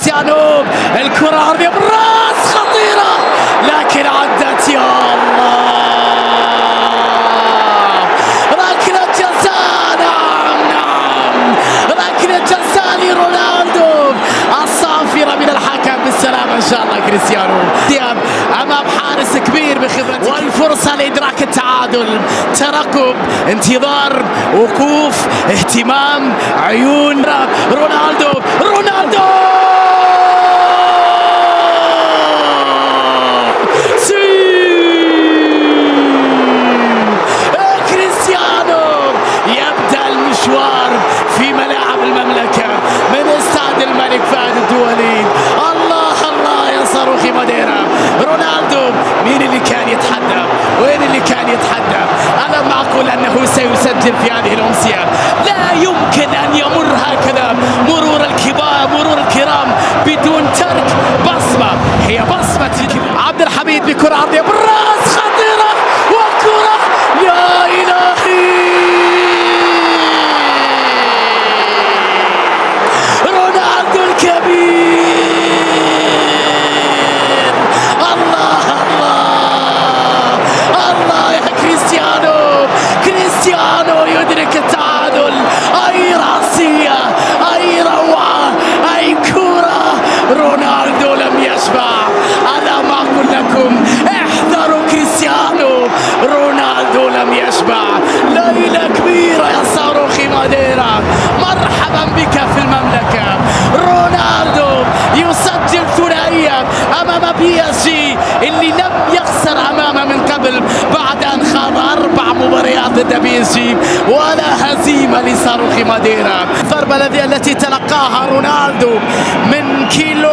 كريستيانو، الكرة عرضية بالراس خطيرة لكن عدت. يا الله، ركلة جزاء. نعم ركلة جزاء لرونالدو الصافرة من الحكم. بالسلامة إن شاء الله كريستيانو دياب أمام حارس كبير بخبرته، والفرصة لإدراك التعادل. ترقب، انتظار، وقوف، اهتمام، عيون. رونالدو كريستيانو يبدأ المشوار في ملاعب المملكة من استاد الملك فهد الدولي. الله الله يا صاروخي ماديرا. رونالدو مين اللي كان يتحدى؟ وين اللي كان يتحدى؟ ألم أقل أنه سيسجل في هذه الأمسية؟ لا يمكن أن يمر هكذا مرور الكرام بدون ترك بصمة. هي بصمة عبد الحميد بكرة عرضية بالراس خطيرة، وكرة يا إلهي. رونالدو الكبير، الله الله الله يا كريستيانو يدرك التعادل. أي رأسية، أي روعة، أي كرة. رونالدو لم يشبع. ألم أقل لكم احذروا كريستيانو؟ رونالدو لم يشبع. ليلة كبيرة يا صاروخي ماديرا، مرحبا بك في المملكة. رونالدو يسجل ثنائية أمام PSG اللي لم يخسر أمامه من قبل بعد أن خاض 4 مباريات ضد PSG ولا هزيمة لصاروخي ماديرا. الضربة التي تلقاها رونالدو من كيلو